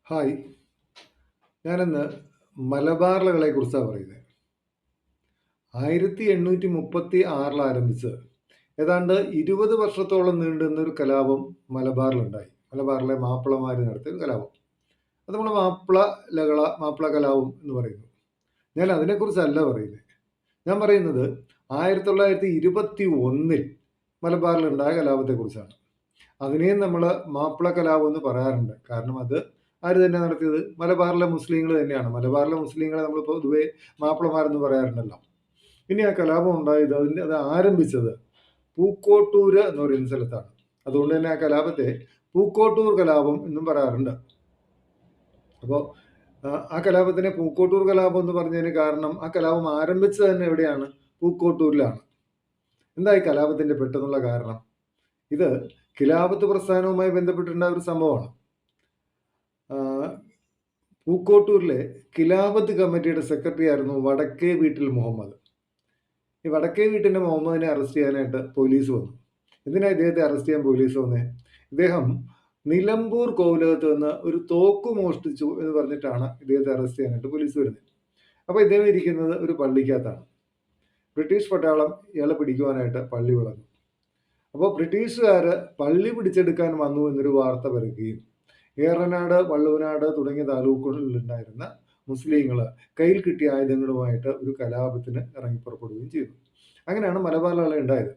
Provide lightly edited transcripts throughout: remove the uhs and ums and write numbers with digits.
Hi. ഞാനിന്ന് മലബാറിലകളെ കുറിച്ചാണ് പറയുന്നത്. 1836 ആരംഭിച്ച് ഏതാണ്ട് 20 വർഷത്തോളം നീണ്ടുനിന്ന ഒരു കലാപം മലബാറിലുണ്ടായി. മലബാറിലെ മാപ്പിളമാർ നടത്തിയ ഒരു കലാപം. അത് നമ്മൾ മാപ്പിള കലാപം എന്ന് പറയുന്നു. ഞാൻ അതിനെക്കുറിച്ചല്ല പറയുന്നത്. ഞാൻ പറയുന്നത് 1921 മലബാറിലുണ്ടായ കലാപത്തെക്കുറിച്ചാണ്. അതിനെയും നമ്മൾ മാപ്പിള കലാപം എന്ന് പറയാറുണ്ട്. കാരണം അത് ആര് തന്നെ നടത്തിയത്? മലബാറിലെ മുസ്ലിങ്ങൾ തന്നെയാണ്. മലബാറിലെ മുസ്ലിങ്ങളെ നമ്മൾ പൊതുവെ മാപ്പിളമാരെന്ന് പറയാറുണ്ടല്ലോ. ഇനി ആ കലാപം ഉണ്ടായത് അത് ആരംഭിച്ചത് പൂക്കോട്ടൂര് എന്ന് പറയുന്ന സ്ഥലത്താണ്. അതുകൊണ്ട് തന്നെ ആ കലാപത്തെ പൂക്കോട്ടൂർ കലാപം എന്നും പറയാറുണ്ട്. അപ്പോൾ ആ കലാപത്തിനെ പൂക്കോട്ടൂർ കലാപം എന്ന് പറഞ്ഞതിന് കാരണം ആ കലാപം ആരംഭിച്ചത് തന്നെ എവിടെയാണ്? പൂക്കോട്ടൂരിലാണ്. എന്താ ഈ കലാപത്തിന്റെ പെട്ടെന്നുള്ള കാരണം? ഇത് ഖിലാഫത്ത് പ്രസ്ഥാനവുമായി ബന്ധപ്പെട്ടിട്ടുണ്ടായ ഒരു സംഭവമാണ്. പൂക്കോട്ടൂരിലെ ഖിലാഫത്ത് കമ്മിറ്റിയുടെ സെക്രട്ടറി ആയിരുന്നു വടക്കേ വീട്ടിൽ മുഹമ്മദ്. ഈ വടക്കേ വീട്ടിൻ്റെ മുഹമ്മദിനെ അറസ്റ്റ് ചെയ്യാനായിട്ട് പോലീസ് വന്നു. എന്തിനാ ഇദ്ദേഹത്തെ അറസ്റ്റ് ചെയ്യാൻ പോലീസ് വന്നേ? ഇദ്ദേഹം നിലമ്പൂർ കോവിലകത്ത് നിന്ന് ഒരു തോക്ക് മോഷ്ടിച്ചു എന്ന് പറഞ്ഞിട്ടാണ് ഇദ്ദേഹത്തെ അറസ്റ്റ് ചെയ്യാനായിട്ട് പോലീസ് വരുന്നത്. അപ്പോൾ ഇദ്ദേഹം ഇരിക്കുന്നത് ഒരു പള്ളിക്കകത്താണ്. ബ്രിട്ടീഷ് പട്ടാളം ഇയാളെ പിടിക്കുവാനായിട്ട് പള്ളി വളർന്നു. അപ്പോൾ ബ്രിട്ടീഷുകാർ പള്ളി പിടിച്ചെടുക്കാൻ വന്നു എന്നൊരു വാർത്ത പരക്കുകയും ഏറനാട്, വള്ളുവനാട് തുടങ്ങിയ താലൂക്കുകളിലുണ്ടായിരുന്ന മുസ്ലിങ്ങൾ കയ്യിൽ കിട്ടിയ ആയുധങ്ങളുമായിട്ട് ഒരു കലാപത്തിന് ഇറങ്ങി പുറപ്പെടുകയും ചെയ്തു. അങ്ങനെയാണ് മലബാറിലള ഉണ്ടായത്.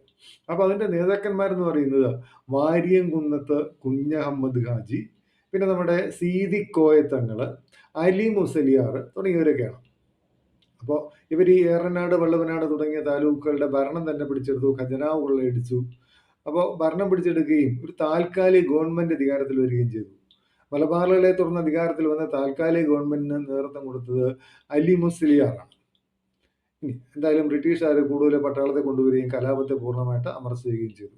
അപ്പോൾ അതിൻ്റെ നേതാക്കന്മാരെന്ന് പറയുന്നത് വാര്യംകുന്നത്ത് കുഞ്ഞഹമ്മദ് ഹാജി, പിന്നെ നമ്മുടെ സീതിക്കോയത്തങ്ങൾ, അലി മുസലിയാർ തുടങ്ങിയവരൊക്കെയാണ്. അപ്പോൾ ഇവർ ഈ ഏറനാട്, വള്ളുവനാട് തുടങ്ങിയ താലൂക്കുകളുടെ ഭരണം തന്നെ പിടിച്ചെടുത്തു, ഖജനാവ് കൊള്ളയടിച്ചു. അപ്പോൾ ഭരണം പിടിച്ചെടുക്കുകയും ഒരു താൽക്കാലിക ഗവൺമെൻറ് അധികാരത്തിൽ വരികയും ചെയ്തു. മലബാറിലെ തുടർന്ന് അധികാരത്തിൽ വന്ന താൽക്കാലിക ഗവൺമെന്റിന് നേതൃത്വം കൊടുത്തത് അലി മുസ്ലിയാറാണ്. ഇനി എന്തായാലും ബ്രിട്ടീഷുകാർ കൂടുതൽ പട്ടാളത്തെ കൊണ്ടുവരികയും കലാപത്തെ പൂർണ്ണമായിട്ട് അമർച്ച ചെയ്യുകയും ചെയ്തു.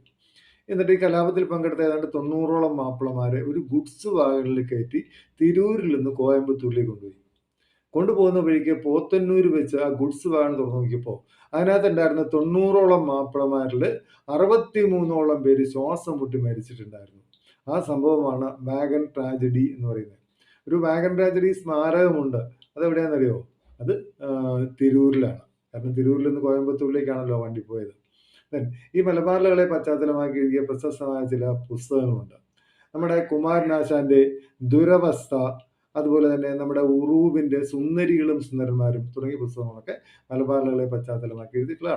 എന്നിട്ട് ഈ കലാപത്തിൽ പങ്കെടുത്ത ഏതാണ്ട് 90ഓളം മാപ്പിളമാരെ ഒരു ഗുഡ്സ് വാഹനങ്ങളിൽ കയറ്റി തിരൂരിൽ നിന്ന് കോയമ്പത്തൂരിലേക്ക് കൊണ്ടുപോകുന്ന വഴിക്ക് പോത്തന്നൂർ വെച്ച് ആ ഗുഡ്സ് വാഹനം തുറന്നു നോക്കിയപ്പോൾ അതിനകത്തുണ്ടായിരുന്ന 90ഓളം മാപ്പിളമാരിൽ 63ഓളം പേര് ശ്വാസം മുട്ടി മരിച്ചിട്ടുണ്ടായിരുന്നു. ആ സംഭവമാണ് വാഗൺ ട്രാജഡി എന്ന് പറയുന്നത്. ഒരു വാഗൺ ട്രാജഡി സ്മാരകമുണ്ട്. അതെവിടെയാണെന്നറിയോ? അത് തിരൂരിലാണ്. കാരണം തിരൂരിൽ നിന്ന് കോയമ്പത്തൂരിലേക്കാണല്ലോ വണ്ടി പോയത്. ഈ മലബാറിലകളെ പശ്ചാത്തലമാക്കി എഴുതിയ പ്രശസ്തമായ ചില പുസ്തകങ്ങളുണ്ട്. നമ്മുടെ കുമാരനാശാന്റെ ദുരവസ്ഥ, അതുപോലെ തന്നെ നമ്മുടെ ഉറൂബിന്റെ സുന്ദരികളും സുന്ദരന്മാരും തുടങ്ങിയ പുസ്തകങ്ങളൊക്കെ മലബാറിലകളെ പശ്ചാത്തലമാക്കി എഴുതിയിട്ടുള്ളതാണ്.